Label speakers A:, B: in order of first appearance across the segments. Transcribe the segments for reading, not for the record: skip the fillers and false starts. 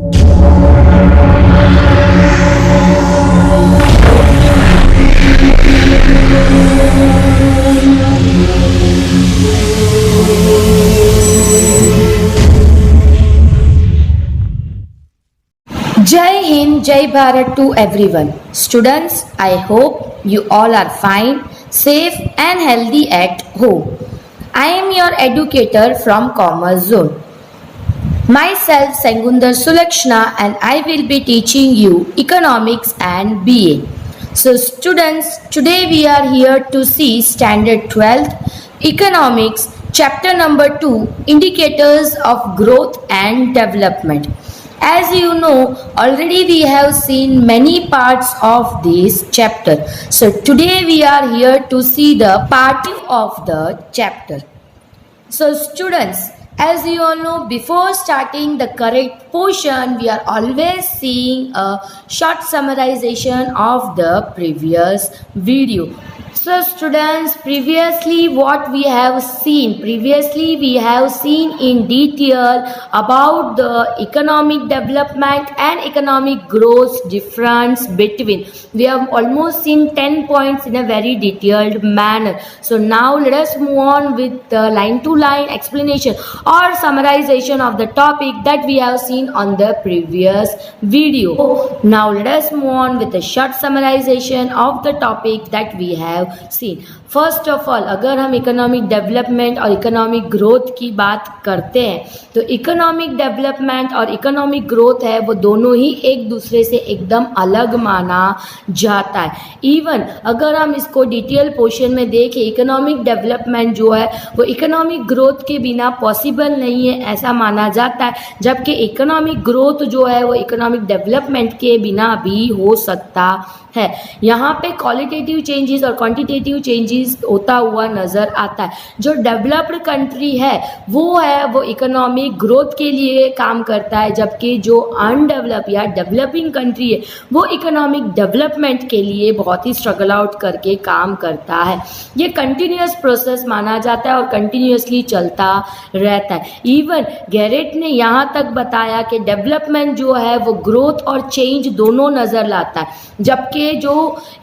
A: Jai Hind, Jai Bharat to everyone. Students, I hope you all are fine, safe and healthy at home. I am your educator from Commerce Zone. Myself Sengundar Sulakshna and I will be teaching you economics and BA. So students, today we are here to see standard 12th economics chapter number 2 indicators of growth and development. As you know, already we have seen many parts of this chapter. So today we are here to see the part 2 of the chapter. So students, as you all know, before starting the correct portion, we are always seeing a short summarization of the previous video. So students, previously we have seen in detail about the economic development and economic growth difference between. We have almost seen 10 points in a very detailed manner. So now let us move on with the line to line explanation or summarization of the topic that we have seen on the previous video. Now let us move on with the short summarization of the topic that we have seen. First of all, अगर हम economic development और economic growth की बात करते हैं तो economic development और economic growth है वो दोनों ही एक दूसरे से एकदम अलग माना जाता है. इवन अगर हम इसको डिटेल पोर्शन में देखें, इकोनॉमिक डेवलपमेंट जो है वो इकोनॉमिक ग्रोथ के बिना पॉसिबल नहीं है ऐसा माना जाता है, जबकि इकोनॉमिक ग्रोथ जो है वो इकोनॉमिक डेवलपमेंट के बिना भी हो सकता है. यहाँ पे क्वालिटेटिव चेंजेस और क्वांटिटेटिव चेंजेस होता हुआ नजर आता है. जो डेवलप्ड कंट्री है वो इकोनॉमिक ग्रोथ के लिए काम करता है, जबकि जो अनडेवलप या डेवलपिंग कंट्री है वो इकोनॉमिक डेवलपमेंट के लिए बहुत ही स्ट्रगल आउट करके काम करता है. ये कंटिन्यूअस प्रोसेस माना जाता है और कंटिन्यूअसली चलता रहता है. इवन गैरेट ने यहाँ तक बताया कि डेवलपमेंट जो है वो ग्रोथ और चेंज दोनों नजर लाता है, जबकि जो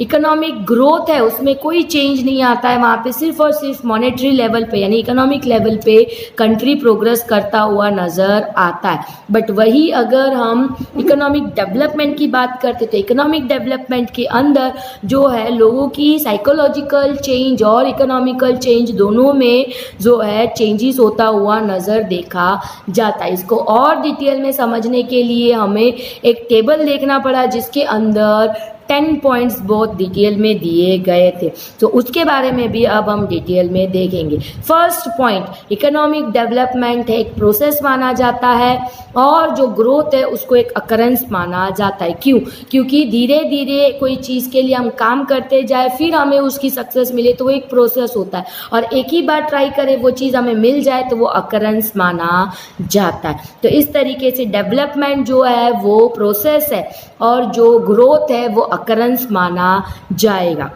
A: इकोनॉमिक ग्रोथ है उसमें कोई चेंज नहीं आता है. वहाँ पे सिर्फ और सिर्फ मॉनेटरी लेवल पे यानी इकोनॉमिक लेवल पे कंट्री प्रोग्रेस करता हुआ नजर आता है. बट वही अगर हम इकोनॉमिक डेवलपमेंट की बात करते तो इकोनॉमिक डेवलपमेंट के अंदर जो है लोगों की साइकोलॉजिकल चेंज और इकोनॉमिकल चेंज दोनों में जो है चेंजेस होता हुआ नजर देखा जाता है. इसको और डिटेल में समझने के लिए हमें एक टेबल देखना पड़ा जिसके अंदर 10 पॉइंट्स बहुत डिटेल में दिए गए थे, तो उसके बारे में भी अब हम डिटेल में देखेंगे. फर्स्ट पॉइंट, इकोनॉमिक डेवलपमेंट है एक प्रोसेस माना जाता है और जो ग्रोथ है उसको एक अकरेंस माना जाता है. क्यों? क्योंकि धीरे धीरे कोई चीज़ के लिए हम काम करते जाए फिर हमें उसकी सक्सेस मिले तो वो एक प्रोसेस होता है, और एक ही बार ट्राई करें वो चीज़ हमें मिल जाए तो वो अकरेंस माना जाता है. तो इस तरीके से डेवलपमेंट जो है वो प्रोसेस है और जो ग्रोथ है वो अकरेंस माना जाएगा.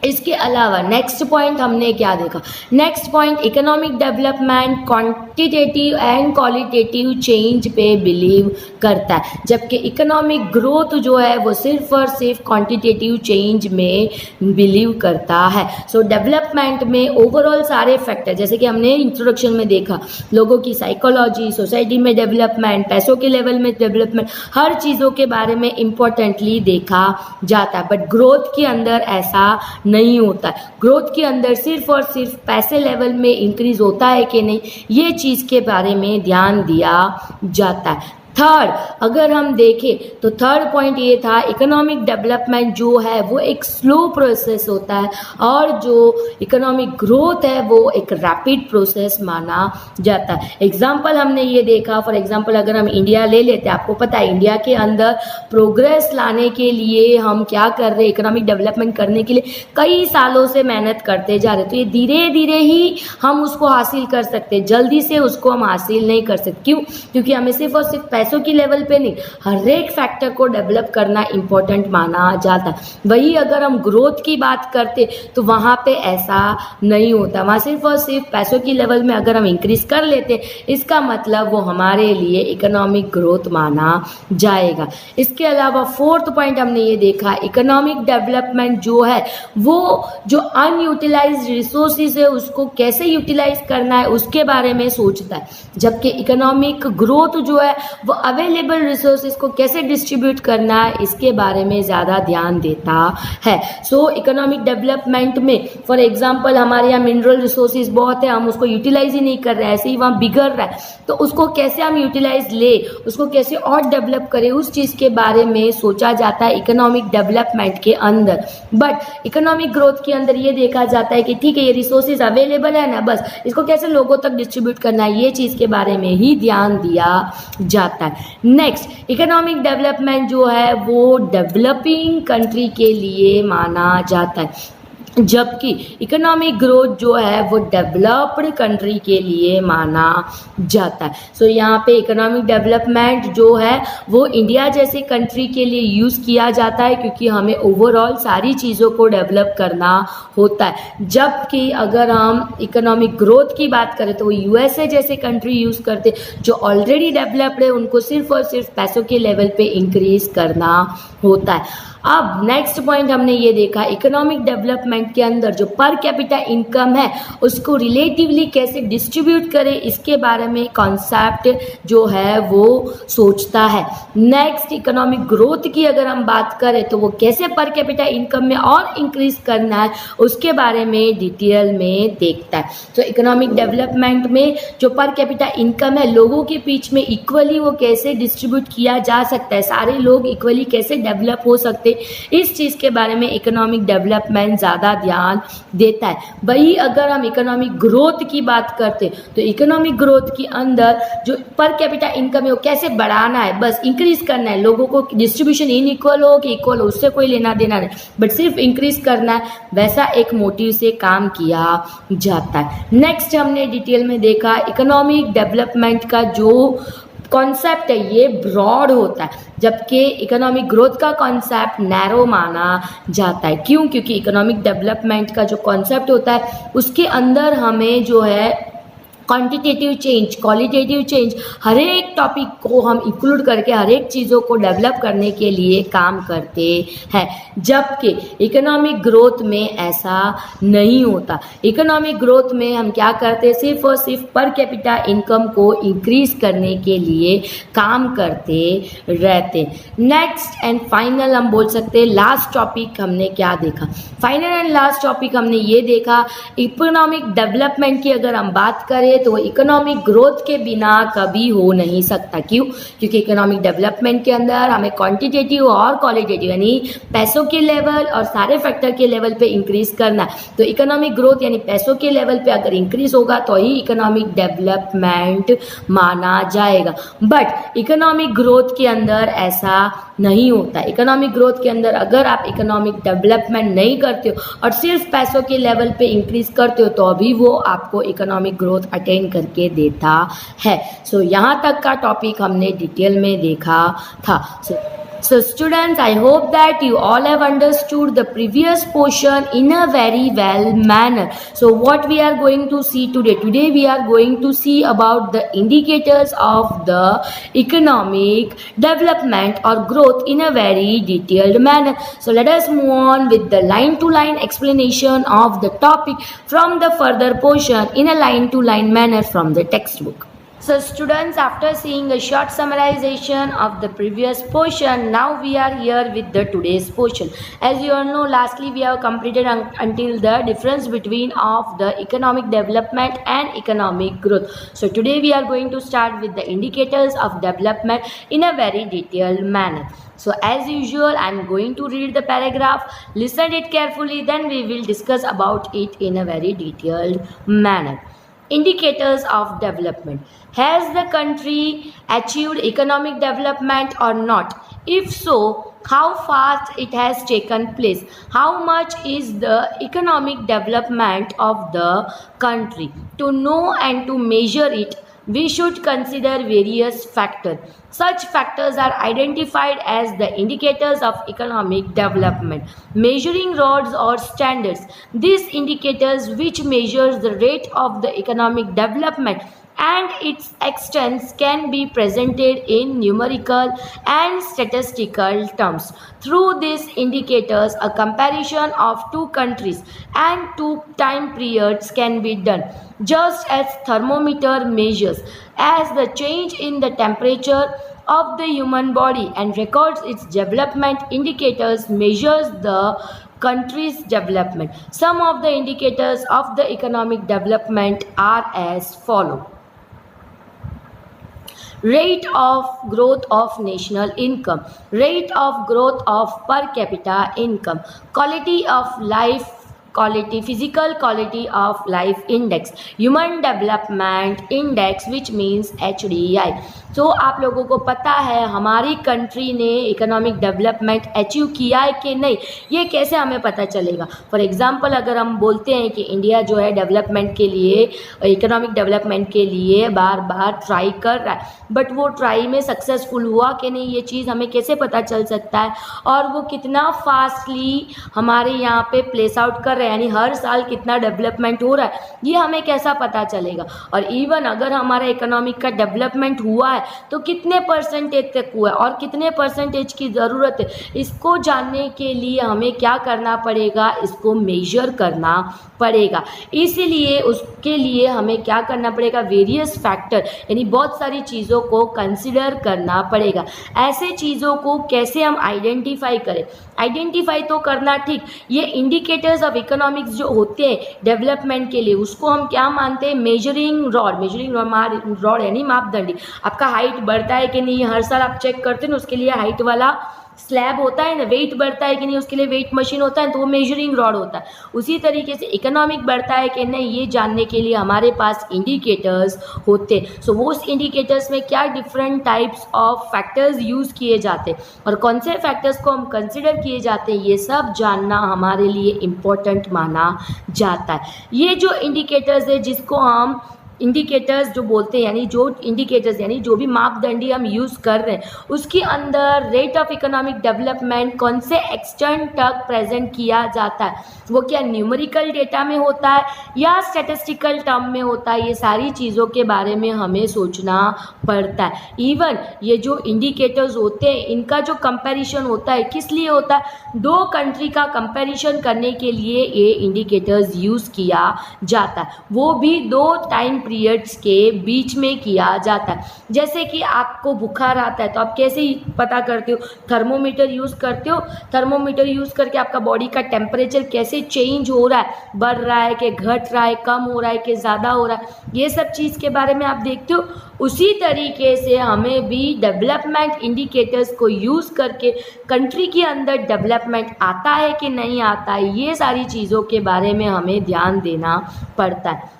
A: इसके अलावा नेक्स्ट पॉइंट हमने क्या देखा? Next point, economic development quantitative and qualitative change पे बिलीव करता है, जबकि इकोनॉमिक ग्रोथ जो है वो सिर्फ और सिर्फ क्वांटिटेटिव चेंज में बिलीव करता है. सो डेवलपमेंट में ओवरऑल सारे फैक्टर जैसे कि हमने इंट्रोडक्शन में देखा, लोगों की साइकोलॉजी, सोसाइटी में डेवलपमेंट, पैसों के लेवल में डेवलपमेंट, हर चीज़ों के बारे में इम्पोर्टेंटली देखा जाता है. बट ग्रोथ के अंदर ऐसा नहीं होता है. ग्रोथ के अंदर सिर्फ और सिर्फ पैसे लेवल में इंक्रीज होता है कि नहीं, ये चीज़ के बारे में ध्यान दिया जाता है. थर्ड, अगर हम देखें तो थर्ड पॉइंट ये था, इकोनॉमिक डेवलपमेंट जो है वो एक स्लो प्रोसेस होता है और जो इकोनॉमिक ग्रोथ है वो एक रैपिड प्रोसेस माना जाता है. एग्जाम्पल हमने ये देखा, फॉर एग्जाम्पल अगर हम इंडिया ले लेते हैं, आपको पता है इंडिया के अंदर प्रोग्रेस लाने के लिए हम क्या कर रहे हैं, इकोनॉमिक डेवलपमेंट करने के लिए कई सालों से मेहनत करते जा रहे. तो ये धीरे धीरे ही हम उसको हासिल कर सकते, जल्दी से उसको हम हासिल नहीं कर सकते. क्यों? क्योंकि हमें सिर्फ और सिर्फ पैसों की लेवल पे नहीं, हर एक फैक्टर को डेवलप करना इम्पोर्टेंट माना जाता है। वही अगर हम ग्रोथ की बात करते तो वहाँ पे ऐसा नहीं होता, वहाँ सिर्फ और सिर्फ पैसों की लेवल में अगर हम इंक्रीज कर लेते इसका मतलब वो हमारे लिए इकोनॉमिक ग्रोथ माना जाएगा। इसके अलावा फोर्थ पॉइंट हमने ये देखा, इकोनॉमिक डेवलपमेंट जो है वो जो अनयूटिलाइज्ड रिसोर्सेज है उसको कैसे यूटिलाइज करना है उसके बारे में सोचता है, जबकि इकोनॉमिक ग्रोथ जो है वो अवेलेबल रिसोर्सेज को कैसे डिस्ट्रीब्यूट करना है इसके बारे में ज़्यादा ध्यान देता है। सो इकोनॉमिक डेवलपमेंट में फॉर एग्जांपल हमारे यहाँ मिनरल रिसोर्सेज बहुत है, हम उसको यूटिलाइज ही नहीं कर रहे हैं, ऐसे ही वहाँ बिगड़ रहा है, तो उसको कैसे हम यूटिलाइज ले, उसको कैसे और डेवलप करें, उस चीज़ के बारे में सोचा जाता है इकोनॉमिक डेवलपमेंट के अंदर। बट इकोनॉमिक ग्रोथ के अंदर ये देखा जाता है कि ठीक है ये रिसोर्सेज अवेलेबल है ना, बस इसको कैसे लोगों तक डिस्ट्रीब्यूट करना है, ये चीज़ के बारे में ही ध्यान दिया जाता है। नेक्स्ट, इकोनॉमिक डेवलपमेंट जो है वो डेवलपिंग कंट्री के लिए माना जाता है, जबकि इकोनॉमिक ग्रोथ जो है वो डेवलप्ड कंट्री के लिए माना जाता है। सो यहाँ पे इकोनॉमिक डेवलपमेंट जो है वो इंडिया जैसे कंट्री के लिए यूज़ किया जाता है क्योंकि हमें ओवरऑल सारी चीज़ों को डेवलप करना होता है, जबकि अगर हम इकोनॉमिक ग्रोथ की बात करें तो वो यूएसए जैसे कंट्री यूज़ करते जो ऑलरेडी डेवलप्ड है, उनको सिर्फ और सिर्फ पैसों के लेवल पे इंक्रीज करना होता है। अब नेक्स्ट पॉइंट हमने ये देखा, इकोनॉमिक डेवलपमेंट के अंदर जो पर कैपिटा इनकम है उसको रिलेटिवली कैसे डिस्ट्रीब्यूट करें इसके बारे में कॉन्सेप्ट जो है वो सोचता है। नेक्स्ट, इकोनॉमिक ग्रोथ की अगर हम बात करें तो वो कैसे पर कैपिटा इनकम में और इंक्रीज करना है उसके बारे में डिटेल में देखता है। तो इकोनॉमिक डेवलपमेंट में जो पर कैपिटा इनकम है लोगों के बीच में इक्वली वो कैसे डिस्ट्रीब्यूट किया जा सकता है, सारे लोग इक्वली कैसे डेवलप हो सकते, इस चीज के बारे में इकोनॉमिक डेवलपमेंट ज्यादा ध्यान देता है। वही अगर हम इकोनॉमिक ग्रोथ की बात करते तो इकोनॉमिक ग्रोथ के अंदर जो पर कैपिटा इनकम है वो कैसे बढ़ाना है, बस इंक्रीज करना है, लोगों को डिस्ट्रीब्यूशन इनइक्वल हो कि इक्वल हो उससे कोई लेना देना नहीं, बट सिर्फ इंक्रीज करना है, वैसा एक मोटिव से काम किया जाता है। नेक्स्ट हमने डिटेल में देखा इकोनॉमिक डेवलपमेंट का जो कॉन्सेप्ट है ये ब्रॉड होता है, जबकि इकोनॉमिक ग्रोथ का कॉन्सेप्ट नैरो माना जाता है। क्यों? क्योंकि इकोनॉमिक डेवलपमेंट का जो कॉन्सेप्ट होता है उसके अंदर हमें जो है क्वांटिटेटिव चेंज, क्वालिटेटिव चेंज, हर एक टॉपिक को हम इंक्लूड करके हर एक चीज़ों को डेवलप करने के लिए काम करते हैं, जबकि इकोनॉमिक ग्रोथ में ऐसा नहीं होता। इकोनॉमिक ग्रोथ में हम क्या करते हैं, सिर्फ और सिर्फ पर कैपिटा इनकम को इंक्रीज करने के लिए काम करते रहते। नेक्स्ट एंड फाइनल हम बोल सकते हैं लास्ट टॉपिक हमने क्या देखा, फाइनल एंड लास्ट टॉपिक हमने ये देखा इकोनॉमिक डेवलपमेंट की अगर हम बात करें तो इकोनॉमिक ग्रोथ के बिना कभी हो नहीं सकता। क्यों? क्योंकि इकोनॉमिक डेवलपमेंट के अंदर हमें क्वांटिटेटिव और क्वालिटेटिव यानी पैसों के लेवल और सारे फैक्टर के लेवल पे इंक्रीज करना है। तो इकोनॉमिक ग्रोथ यानी पैसों के लेवल पे अगर इंक्रीज होगा तो ही इकोनॉमिक डेवलपमेंट माना जाएगा, बट इकोनॉमिक ग्रोथ के अंदर ऐसा नहीं होता। इकोनॉमिक ग्रोथ के अंदर अगर आप इकोनॉमिक डेवलपमेंट नहीं करते हो और सिर्फ पैसों के लेवल पे इंक्रीज करते हो तो अभी वो आपको इकोनॉमिक ग्रोथ अटेन करके देता है। सो यहाँ तक का टॉपिक हमने डिटेल में देखा था। So students, I hope that you all have understood the previous portion in a very well manner. So what we are going to see today? Today we are going to see about the indicators of the economic development or growth in a very detailed manner. So let us move on with the line to line explanation of the topic from the further portion in a line to line manner from the textbook. So students, after seeing a short summarization of the previous portion, now we are here with the today's portion. As you all know, lastly we have completed until the difference between of the economic development and economic growth. So today we are going to start with the indicators of development in a very detailed manner. So as usual, I am going to read the paragraph, listen it carefully, then we will discuss about it in a very detailed manner. Indicators of development. Has the country achieved economic development or not? If so, how fast it has taken place? How much is the economic development of the country? To know and to measure it, we should consider various factors. Such factors are identified as the indicators of economic development, measuring rods or standards. These indicators, which measures the rate of the economic development and its extent, can be presented in numerical and statistical terms. Through these indicators, a comparison of two countries and two time periods can be done, just as thermometer measures as the change in the temperature of the human body and records its development. Indicators measures the country's development. Some of the indicators of the economic development are as follow: rate of growth of national income, rate of growth of per capita income, quality of life, quality, physical quality of life index, human development index, which means HDI. तो आप लोगों को पता है हमारी country ने economic development achieve किया है कि नहीं, ये कैसे हमें पता चलेगा? फॉर एग्जांपल, अगर हम बोलते हैं कि इंडिया जो है डेवलपमेंट के लिए, इकोनॉमिक डेवलपमेंट के लिए बार बार ट्राई कर रहा है, बट वो ट्राई में सक्सेसफुल हुआ कि नहीं, ये चीज़ हमें कैसे पता चल सकता है? और वो कितना फास्टली हमारे यहाँ पे प्लेस आउट कर रहे हैं, यानी हर साल कितना डेवलपमेंट हो रहा है, ये हमें कैसा पता चलेगा? और इवन अगर हमारा इकोनॉमिक का डेवलपमेंट हुआ है तो कितने परसेंटेज तक हुआ है और कितने परसेंटेज की ज़रूरत है, इसको जानने के लिए हमें क्या करना पड़ेगा? इसको मेजर करना पड़ेगा। इसीलिए उसके लिए हमें क्या करना पड़ेगा? वेरियस फैक्टर, यानी बहुत सारी चीज़ों को कंसिडर करना पड़ेगा। ऐसे चीज़ों को कैसे हम आइडेंटिफाई करें? आइडेंटिफाई तो करना ठीक, ये इंडिकेटर्स ऑफ इकोनॉमिक्स जो होते हैं डेवलपमेंट के लिए, उसको हम क्या मानते हैं? Measuring rod. मेजरिंग रॉड यानी मापदंडी। आपका हाइट बढ़ता है कि नहीं, हर साल आप चेक करते हैं ना, उसके लिए हाइट वाला स्लैब होता है ना, वेट बढ़ता है कि नहीं, उसके लिए वेट मशीन होता है, तो वो मेजरिंग रॉड होता है। उसी तरीके से इकोनॉमिक बढ़ता है कि नहीं, ये जानने के लिए हमारे पास इंडिकेटर्स होते हैं। सो वो इंडिकेटर्स में क्या different types of factors use किए जाते हैं और कौन से फैक्टर्स को हम कंसिडर किए जाते हैं, ये सब जानना हमारे लिए इम्पोर्टेंट माना जाता है। ये जो इंडिकेटर्स है, जिसको हम इंडिकेटर्स जो बोलते हैं, यानी जो इंडिकेटर्स यानी जो भी मापदंडी हम यूज़ कर रहे हैं, उसके अंदर रेट ऑफ इकोनॉमिक डेवलपमेंट कौन से एक्सटेंट तक प्रेजेंट किया जाता है, वो क्या न्यूमेरिकल डेटा में होता है या स्टैटिस्टिकल टर्म में होता है, ये सारी चीज़ों के बारे में हमें सोचना पड़ता है। इवन ये जो इंडिकेटर्स होते हैं, इनका जो कंपैरिजन होता है, किस लिए होता है? दो कंट्री का कंपैरिजन करने के लिए ये इंडिकेटर्स यूज़ किया जाता है, वो भी दो टाइम पीरियड्स के बीच में किया जाता है। जैसे कि आपको बुखार आता है तो आप कैसे पता करते हो? थर्मोमीटर यूज़ करते हो। थर्मोमीटर यूज़ करके आपका बॉडी का टेम्परेचर कैसे चेंज हो रहा है, बढ़ रहा है कि घट रहा है, कम हो रहा है कि ज़्यादा हो रहा है, ये सब चीज़ के बारे में आप देखते हो। उसी तरीके से हमें भी डेवलपमेंट इंडिकेटर्स को यूज़ करके कंट्री के अंदर डेवलपमेंट आता है कि नहीं आता है, ये सारी चीज़ों के बारे में हमें ध्यान देना पड़ता है।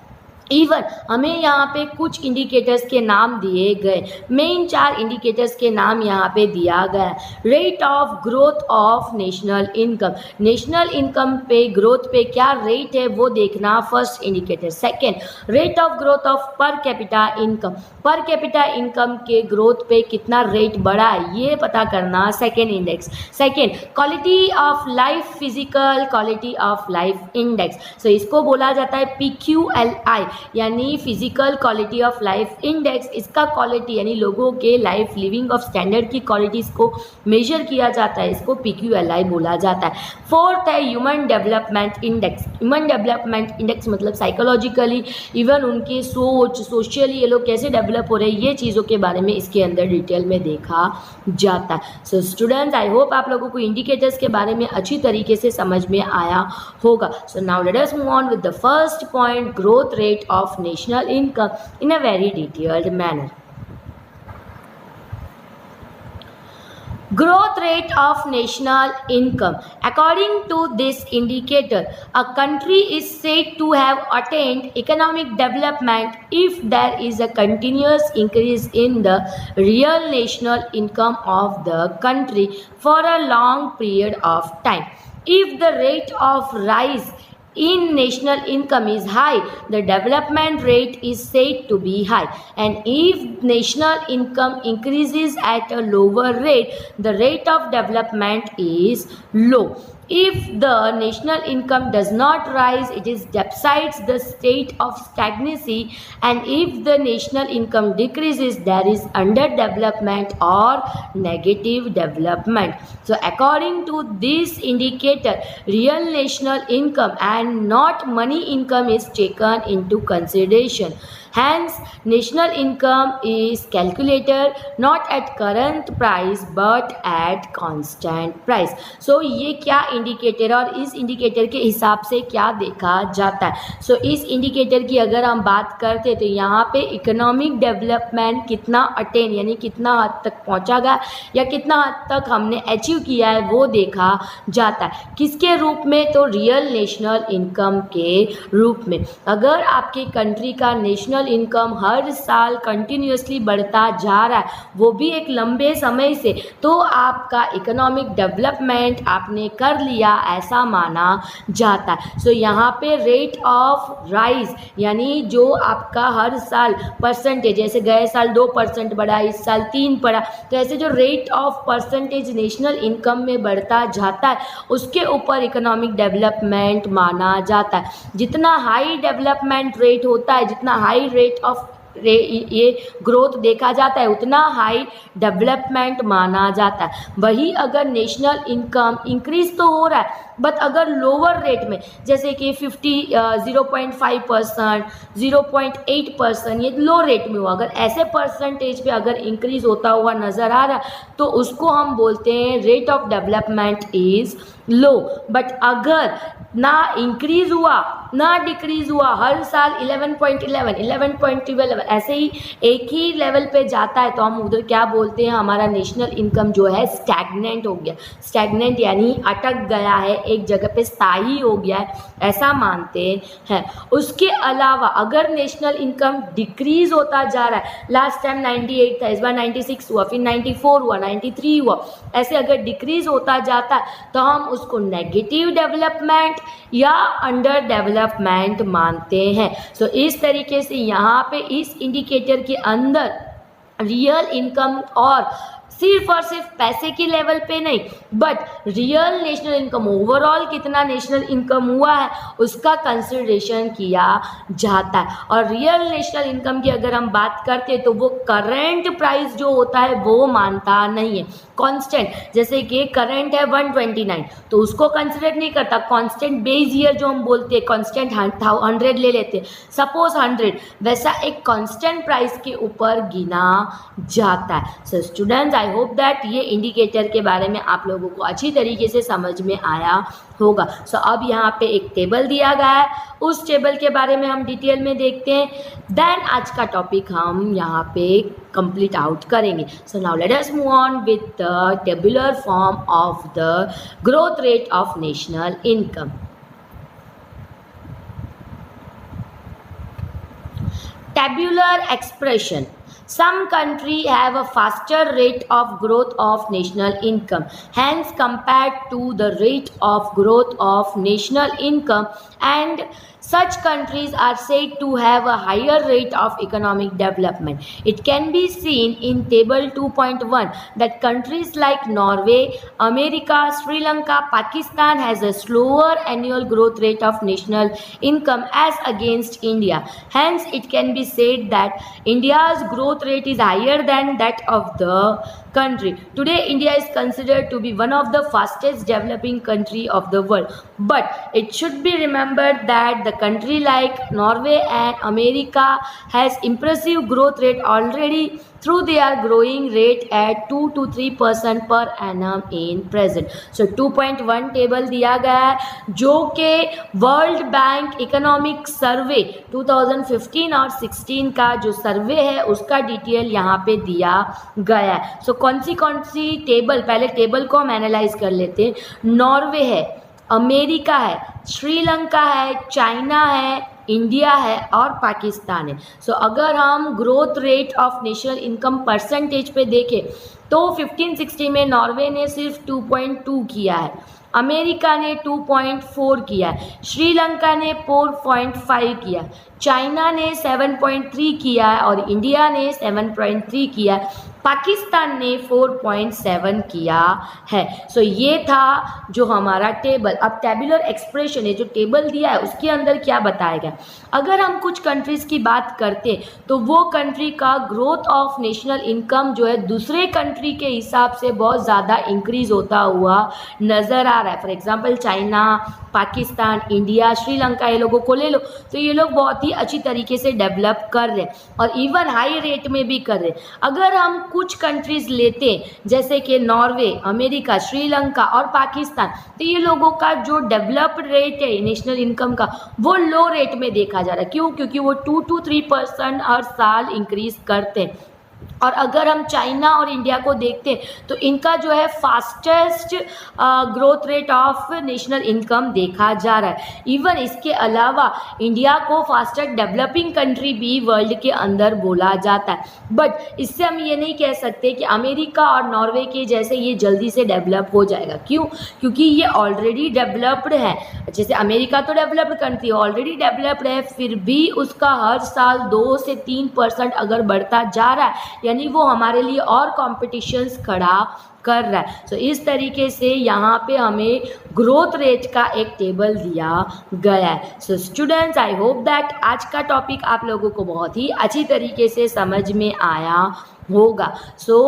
A: इवन हमें यहाँ पे कुछ इंडिकेटर्स के नाम दिए गए, मेन 4 इंडिकेटर्स के नाम यहाँ पे दिया गया है। Rate of growth of national income, national income पे ग्रोथ पे क्या रेट है वो देखना, first indicator. Second, rate of growth of per capita income, per capita income के ग्रोथ पे कितना रेट बढ़ा है ये पता करना, second index. Second, quality of life, physical quality of life index, so इसको बोला जाता है PQLI, यानी physical quality of life index. इसका क्वालिटी यानी लोगों के लाइफ लिविंग ऑफ स्टैंडर्ड की क्वालिटीज़ को मेजर किया जाता है, इसको PQLI बोला जाता है। फोर्थ है human development index. Human development index मतलब साइकोलॉजिकली, इवन उनकी सोच, सोशली ये लोग कैसे डेवलप हो रहे हैं, ये चीज़ों के बारे में इसके अंदर डिटेल में देखा जाता है। सो स्टूडेंट्स, आई होप आप लोगों को इंडिकेटर्स के बारे में अच्छी तरीके से समझ में आया होगा। सो now let us move on with the first point, growth rate of national income in a very detailed manner. Growth rate of national income. According to this indicator, a country is said to have attained economic development if there is a continuous increase in the real national income of the country for a long period of time. If the rate of rise in national income is high, the development rate is said to be high. And if national income increases at a lower rate, the rate of development is low. If the national income does not rise, it is deficits, the state of stagnancy. And if the national income decreases, there is underdevelopment or negative development. So according to this indicator, real national income and not money income is taken into consideration. Hence, national income is calculated not at current price but at constant price. So ये क्या indicator और इस indicator के हिसाब से क्या देखा जाता है. सो इस इंडिकेटर की अगर हम बात करते तो यहाँ पे इकोनॉमिक डेवलपमेंट कितना अटेन यानी कितना हद तक पहुँचा गया या कितना हद तक हमने अचीव किया है वो देखा जाता है. किसके रूप में? तो रियल नेशनल इनकम के रूप में. अगर आपकी कंट्री का नेशनल इनकम हर साल कंटिन्यूअसली बढ़ता जा रहा है, वो भी एक लंबे समय से, तो आपका इकोनॉमिक डेवलपमेंट आपने कर लिया ऐसा माना जाता है. सो यहाँ पे रेट ऑफ राइज यानी जो आपका हर साल परसेंटेज, जैसे गए साल 2% बढ़ा, इस साल 3 बढ़ा, तो ऐसे जो rate of percentage national income में बढ़ता जाता है उसके ऊपर इकोनॉमिक डेवलपमेंट माना जाता है. जितना हाई डेवलपमेंट रेट होता है, जितना हाई रेट ऑफ ये ग्रोथ देखा जाता है, उतना हाई डेवलपमेंट माना जाता है. वही अगर नेशनल इनकम इंक्रीज तो हो रहा है बट अगर लोअर रेट में, जैसे कि 0.5%, 0.8%, ये लो रेट में हुआ, अगर ऐसे परसेंटेज पे अगर इंक्रीज होता हुआ नज़र आ रहा है तो उसको हम बोलते हैं rate of development is low. But अगर ना इंक्रीज हुआ ना डिक्रीज हुआ, हर साल 11.11, 11.12 ऐसे ही एक ही लेवल पे जाता है, तो हम उधर क्या बोलते हैं, हमारा नेशनल इनकम जो है स्टैग्नेंट हो गया. स्टैग्नेंट यानी अटक गया है, एक जगह पे स्थायी हो गया है, ऐसा मानते हैं. उसके अलावा अगर नेशनल इनकम डिक्रीज होता जा रहा है, लास्ट टाइम 98 था, इस बार 96 हुआ, फिर 94 हुआ, 93 हुआ, ऐसे अगर डिक्रीज होता जाता है तो हम उसको नेगेटिव डेवलपमेंट या अंडर डेवलपमेंट मानते हैं. सो इस तरीके से यहाँ पे इस इंडिकेटर के अंदर रियल इनकम और सिर्फ और सिर्फ पैसे की लेवल पे नहीं but real national income, overall कितना नेशनल इनकम हुआ है उसका कंसिडरेशन किया जाता है. और रियल नेशनल इनकम की अगर हम बात करते हैं तो वो करेंट प्राइस जो होता है वो मानता नहीं है. कांस्टेंट, जैसे कि करंट है 129 तो उसको कंसिडर नहीं करता. कांस्टेंट बेस ईयर जो हम बोलते हैं, कांस्टेंट 100 ले लेते हैं, सपोज 100, वैसा एक कांस्टेंट प्राइस के ऊपर गिना जाता है. सो स्टूडेंट्स, आई होप दैट ये इंडिकेटर के बारे में आप लोगों को अच्छी तरीके से समझ में आया होगा. सो अब यहाँ पे एक टेबल दिया गया है, उस टेबल के बारे में हम डिटेल में देखते हैं, देन आज का टॉपिक हम यहाँ पे कंप्लीट आउट करेंगे. So now let us move on with the tabular form of the growth rate of national income. Tabular expression. Some countries have a faster rate of growth of national income. Hence, compared to the rate of growth of national income, and such countries are said to have a higher rate of economic development. It can be seen in table 2.1 that countries like Norway, America, Sri Lanka, Pakistan has a slower annual growth rate of national income as against India. Hence, it can be said that India's growth rate is higher than that of the country. Today, India is considered to be one of the fastest developing country of the world. But it should be remembered that the country like Norway and America has impressive growth rate already through their growing rate at 2 to 3% per annum in present. So 2.1 table दिया गया है जो कि world bank economic survey 2015 और 16 का जो सर्वे है उसका डिटेल यहाँ पे दिया गया है. सो कौन सी टेबल, पहले टेबल को हम एनालाइज कर लेते हैं. नॉर्वे है, अमेरिका है, श्रीलंका है, चाइना है, इंडिया है और पाकिस्तान है. सो अगर हम growth rate of national income percentage पे देखें तो 15-16 में नॉर्वे ने सिर्फ 2.2 किया है, अमेरिका ने 2.4 किया, श्रीलंका ने 4.5 किया, चाइना ने 7.3 किया है और इंडिया ने 7.3 किया है, पाकिस्तान ने 4.7 किया है। सो ये था जो हमारा टेबल। अब टेबुलर एक्सप्रेशन है, जो टेबल दिया है उसके अंदर क्या बताया गया। अगर हम कुछ कंट्रीज़ की बात करते तो वो कंट्री का ग्रोथ ऑफ नेशनल इनकम जो है दूसरे कंट्री के हिसाब से बहुत ज़्यादा इंक्रीज़ होता हुआ नज़र आ रहा है। For example China, Pakistan, India, Sri Lanka, ये लोगों को ले लो तो ये लोग बहुत ही अच्छी तरीके से डेवलप कर रहे हैं और इवन हाई रेट में भी कर रहे हैं। अगर हम कुछ कंट्रीज़ लेते जैसे कि नॉर्वे, अमेरिका, श्रीलंका और पाकिस्तान, तो ये लोगों का जो डेवलप्ड रेट है नेशनल इनकम का वो लो रेट में देखा जा रहा है। क्यों? क्योंकि वो 2 to 3% हर साल इंक्रीज करते हैं। और अगर हम चाइना और इंडिया को देखते हैं तो इनका जो है fastest growth rate of national income देखा जा रहा है। इवन इसके अलावा इंडिया को फास्टेस्ट डेवलपिंग कंट्री भी वर्ल्ड के अंदर बोला जाता है। बट इससे हम ये नहीं कह सकते कि अमेरिका और नॉर्वे के जैसे ये जल्दी से डेवलप हो जाएगा। क्यों? क्योंकि ये ऑलरेडी डेवलप्ड है। जैसे अमेरिका तो डेवलप्ड कंट्री ऑलरेडी डेवलप्ड है, फिर भी उसका हर साल 2 से 3% अगर बढ़ता जा रहा है यानी वो हमारे लिए और कॉम्पिटिशन्स खड़ा कर रहा है। सो इस तरीके से यहाँ पे हमें ग्रोथ रेट का एक टेबल दिया गया है। सो स्टूडेंट्स, आई होप दैट आज का टॉपिक आप लोगों को बहुत ही अच्छी तरीके से समझ में आया होगा। सो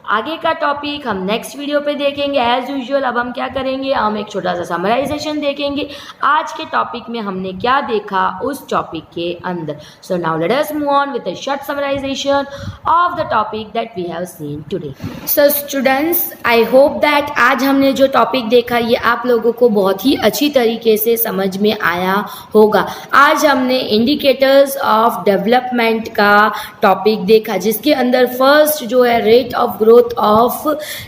A: आगे का टॉपिक हम नेक्स्ट वीडियो पे देखेंगे। एज यूजुअल अब हम क्या करेंगे, हम एक छोटा सा समराइजेशन देखेंगे आज के टॉपिक में हमने क्या देखा उस टॉपिक के अंदर। So now let us move on with a short summarisation of the topic that we have seen today. So students, I hope that आज हमने जो टॉपिक देखा ये आप लोगों को बहुत ही अच्छी तरीके से समझ में आया होगा। आज हमने इंडिकेटर्स ऑफ डेवलपमेंट का टॉपिक देखा जिसके अंदर फर्स्ट जो है rate of growth of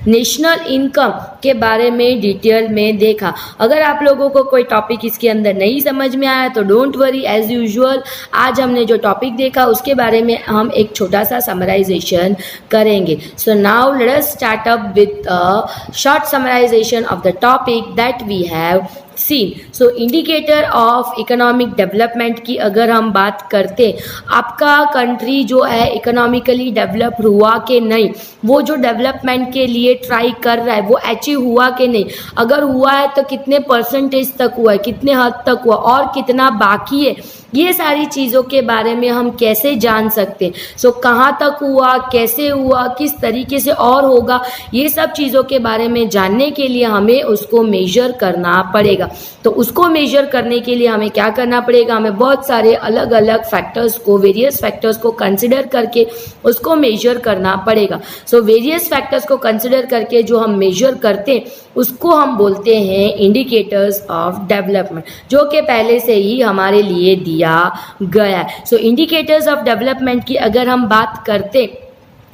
A: national income के बारे में डिटेल में देखा। अगर आप लोगों को कोई टॉपिक इसके अंदर नहीं समझ में आया तो डोंट वरी, एज यूजुअल आज हमने जो टॉपिक देखा उसके बारे में हम एक छोटा सा समराइजेशन करेंगे। So now let us start up with a short summarisation of the topic that we have seen. So indicator of economic development की अगर हम बात करते, आपका कंट्री जो है इकोनॉमिकली डेवलप हुआ कि नहीं, वो जो डेवलपमेंट के लिए ट्राई कर रहा है वो अचीव हुआ कि नहीं, अगर हुआ है तो कितने परसेंटेज तक हुआ है, कितने हद तक हुआ और कितना बाकी है, ये सारी चीज़ों के बारे में हम कैसे जान सकते हैं। सो कहाँ तक हुआ, कैसे हुआ, किस तरीके से और होगा, ये सब चीज़ों के बारे में जानने के लिए हमें उसको मेजर करना पड़ेगा। तो उसको मेजर करने के लिए हमें क्या करना पड़ेगा, हमें बहुत सारे अलग अलग फैक्टर्स को, वेरियस फैक्टर्स को कंसिडर करके उसको मेजर करना पड़ेगा। सो वेरियस फैक्टर्स को कंसिडर करके जो हम मेजर करते हैं उसको हम बोलते हैं इंडिकेटर्स ऑफ डेवलपमेंट, जो कि पहले से ही हमारे लिए दिया गया है। सो इंडिकेटर्स ऑफ डेवलपमेंट की अगर हम बात करते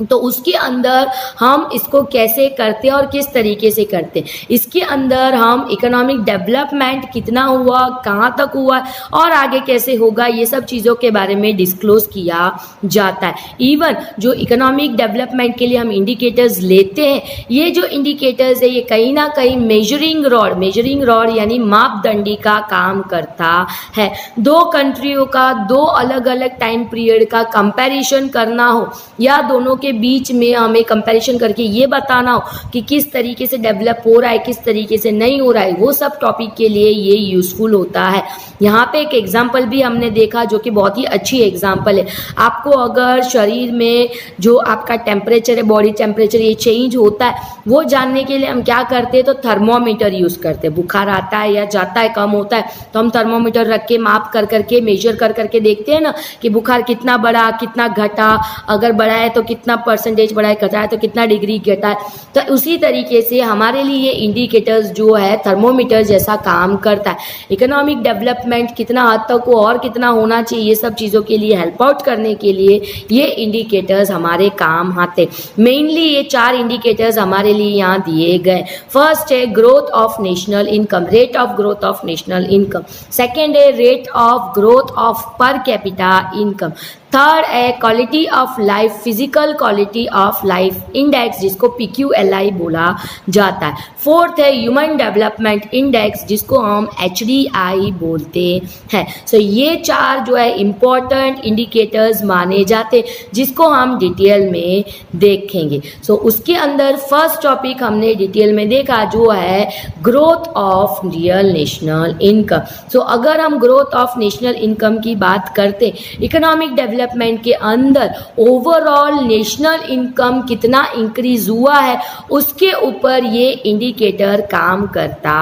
A: तो उसके अंदर हम इसको कैसे करते हैं और किस तरीके से करते हैं, इसके अंदर हम इकोनॉमिक डेवलपमेंट कितना हुआ, कहाँ तक हुआ और आगे कैसे होगा, ये सब चीज़ों के बारे में डिस्क्लोज किया जाता है। इवन जो इकोनॉमिक डेवलपमेंट के लिए हम इंडिकेटर्स लेते हैं, ये जो इंडिकेटर्स है ये कहीं ना कहीं मेजरिंग रॉड यानी मापदंडी का काम करता है। दो कंट्रियों का दो अलग अलग टाइम पीरियड का कंपैरिजन करना हो या दोनों के बीच में हमें कंपैरिजन करके ये बताना हो कि किस तरीके से डेवलप हो रहा है, किस तरीके से नहीं हो रहा है, वो सब टॉपिक के लिए ये यूजफुल होता है। यहाँ पे एक एग्जाम्पल भी हमने देखा जो कि बहुत ही अच्छी एग्जाम्पल है। आपको अगर शरीर में जो आपका टेम्परेचर है, बॉडी टेम्परेचर ये चेंज होता है, वो जानने के लिए हम क्या करते हैं तो थर्मोमीटर यूज करते हैं। बुखार आता है या जाता है, कम होता है तो हम थर्मोमीटर रख के माप कर करके मेजर कर करके देखते हैं ना कि बुखार कितना बढ़ा, कितना घटा, अगर बढ़ा है तो कितना परसेंटेज बढ़ा है, घटा है तो कितना डिग्री घटा है। तो उसी तरीके से हमारे लिए इंडिकेटर्स जो है थर्मोमीटर जैसा काम करता है। इकोनॉमिक डेवलपमेंट कितना हद तक हो और कितना होना चाहिए, ये सब चीज़ों के लिए हेल्प आउट करने के लिए ये इंडिकेटर्स हमारे काम आते। मेनली ये 4 इंडिकेटर्स हमारे लिए यहाँ दिए गए। फर्स्ट है growth of national income, rate of growth of national income. Second है rate of growth of per capita income. Third है quality of life, physical quality of life index जिसको PQLI बोला जाता है। फोर्थ है ह्यूमन डेवलपमेंट इंडेक्स जिसको हम HDI बोलते हैं। सो ये 4 जो है इंपॉर्टेंट इंडिकेटर्स माने जाते जिसको हम डिटेल में देखेंगे। सो उसके अंदर फर्स्ट टॉपिक हमने डिटेल में देखा जो है growth of real national income. So अगर हम ग्रोथ ऑफ नेशनल इनकम की बात करते, इकोनॉमिक डेवलपमेंट के अंदर ओवरऑल नेशनल इनकम कितना इंक्रीज हुआ है उसके ऊपर ये इंडिकेटर काम करता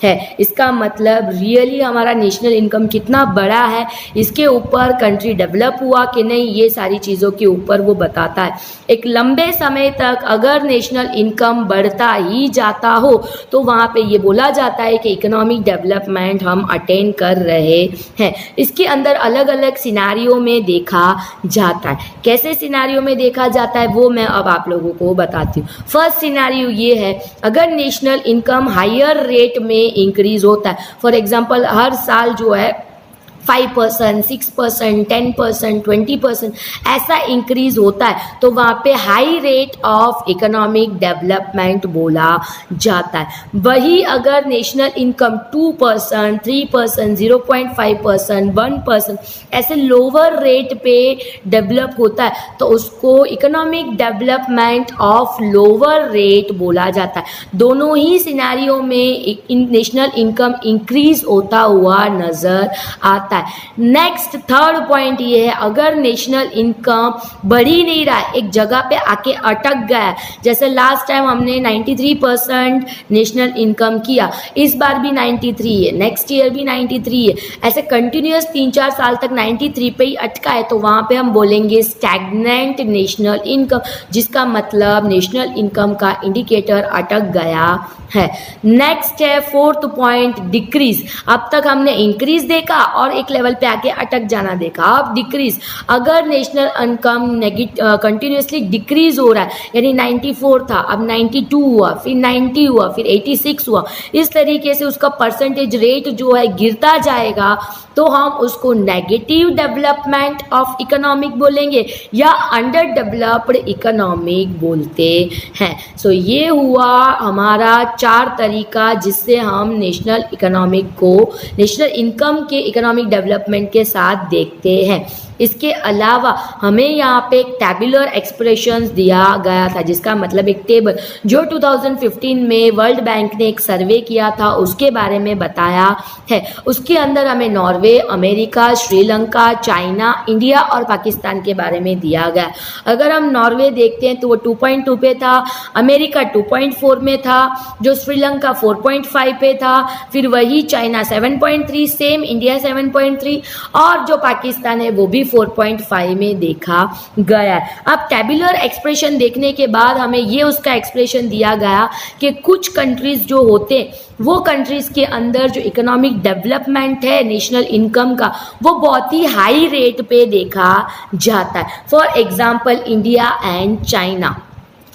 A: है। इसका मतलब रियली हमारा नेशनल इनकम कितना बड़ा है, इसके ऊपर कंट्री डेवलप हुआ कि नहीं, ये सारी चीज़ों के ऊपर वो बताता है। एक लंबे समय तक अगर नेशनल इनकम बढ़ता ही जाता हो तो वहाँ पे ये बोला जाता है कि इकोनॉमिक डेवलपमेंट हम अटेन कर रहे हैं। इसके अंदर अलग अलग सिनारियों में देखा जाता है। कैसे सिनारियों में देखा जाता है वो मैं अब आप लोगों को बताती हूँ। फर्स्ट सिनारियो ये है, अगर नेशनल इनकम हायर रेट में इंक्रीज होता है, फॉर एग्जांपल हर साल जो है 5%, 6%, 10%, 20% ऐसा इंक्रीज होता है तो वहाँ पे high rate of economic development बोला जाता है। वही अगर नेशनल इनकम 2%, 3%, 0.5%, 1% ऐसे लोअर रेट पे डेवलप होता है तो उसको economic development of lower rate बोला जाता है। दोनों ही सिनारियों में नेशनल इनकम इंक्रीज होता हुआ नजर आता है। नेक्स्ट थर्ड पॉइंट ये है, अगर नेशनल इनकम बढ़ ही नहीं रहा है, एक जगह पे आके अटक गया है, जैसे लास्ट टाइम हमने 93% नेशनल इनकम किया, इस बार भी 93 है, नेक्स्ट ईयर भी 93 है, ऐसे कंटिन्यूअस 3-4 साल तक 93 पे ही अटका है तो वहां पे हम बोलेंगे स्टैग्नेंट नेशनल इनकम, जिसका मतलब नेशनल इनकम का इंडिकेटर अटक गया है। नेक्स्ट है फोर्थ पॉइंट, डिक्रीज। अब तक हमने इंक्रीज देखा और एक लेवल पे आके अटक जाना देखा, अब डिक्रीज। अगर नेशनल इनकम कंटिन्यूसली डिक्रीज हो रहा है, यानी 94 था अब 92 हुआ, फिर 90 हुआ, फिर 86 हुआ, इस तरीके से उसका परसेंटेज रेट जो है गिरता जाएगा तो हम उसको नेगेटिव डेवलपमेंट ऑफ इकोनॉमिक बोलेंगे या अंडर डेवलप्ड इकोनॉमिक बोलते हैं। सो ये हुआ हमारा 4 तरीका जिससे हम नेशनल इकोनॉमिक को नेशनल इनकम के इकोनॉमिक डेवलपमेंट के साथ देखते हैं। इसके अलावा हमें यहाँ पे एक टैबुलर एक्सप्रेशंस दिया गया था, जिसका मतलब एक टेबल जो 2015 में वर्ल्ड बैंक ने एक सर्वे किया था उसके बारे में बताया है। उसके अंदर हमें Norway, America, Sri Lanka, China, India और पाकिस्तान के बारे में दिया गया। अगर हम नॉर्वे देखते हैं तो वो 2.2 पे था, अमेरिका 2.4 में था, जो श्रीलंका 4.5 पे था, फिर वही चाइना 7.3, सेम इंडिया 7.3 और जो पाकिस्तान है वो भी 4.5 में देखा गया है। अब टैबुलर एक्सप्रेशन देखने के बाद हमें ये उसका एक्सप्रेशन दिया गया कि कुछ कंट्रीज जो होते वो कंट्रीज के अंदर जो इकोनॉमिक डेवलपमेंट है नेशनल इनकम का वो बहुत ही हाई रेट पे देखा जाता है। For example India and China,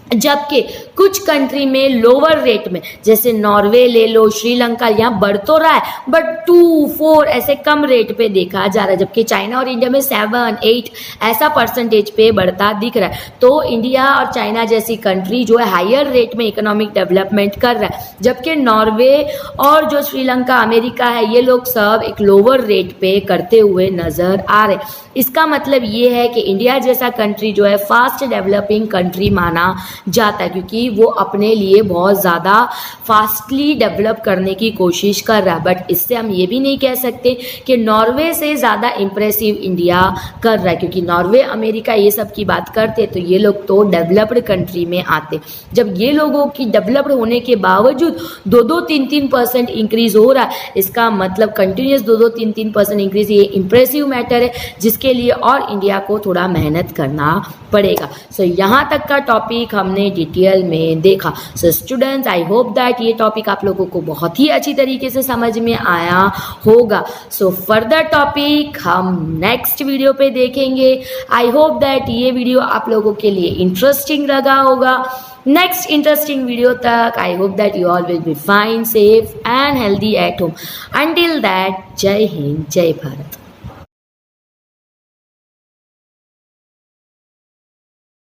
A: जबकि कुछ कंट्री में लोअर रेट में, जैसे नॉर्वे ले लो, श्रीलंका, यहाँ बढ़ तो रहा है बट 2-4 ऐसे कम रेट पे देखा जा रहा है, जबकि चाइना और इंडिया में 7-8 ऐसा परसेंटेज पे बढ़ता दिख रहा है। तो इंडिया और चाइना जैसी कंट्री जो है हायर रेट में इकोनॉमिक डेवलपमेंट कर रहा है, जबकि नॉर्वे और जो श्रीलंका, अमेरिका है, ये लोग सब एक लोअर रेट पे करते हुए नजर आ रहे। इसका मतलब ये है कि इंडिया जैसा कंट्री जो है फास्ट डेवलपिंग कंट्री माना जाता है, क्योंकि वो अपने लिए बहुत ज़्यादा फास्टली डेवलप करने की कोशिश कर रहा है। बट इससे हम ये भी नहीं कह सकते कि नॉर्वे से ज़्यादा इम्प्रेसिव इंडिया कर रहा है, क्योंकि नॉर्वे, अमेरिका ये सब की बात करते तो ये लोग तो डेवलप्ड कंट्री में आते। जब ये लोगों की डेवलप्ड होने के बावजूद 2-3% इंक्रीज हो रहा है, इसका मतलब कंटिन्यूस 2-3% इंक्रीज, ये इम्प्रेसिव मैटर है जिसके लिए और इंडिया को थोड़ा मेहनत करना पड़ेगा। सो यहाँ तक का टॉपिक हमने डिटेल में देखा। सो स्टूडेंट्स, आई होप दैट ये टॉपिक आप लोगों को बहुत ही अच्छी तरीके से समझ में आया होगा। सो फर्दर टॉपिक हम नेक्स्ट वीडियो पे देखेंगे। आई होप दैट ये वीडियो आप लोगों के लिए इंटरेस्टिंग लगा होगा। नेक्स्ट इंटरेस्टिंग वीडियो तक आई hope that you all will be fine, safe and healthy at home. Until that, जय हिंद, जय भारत।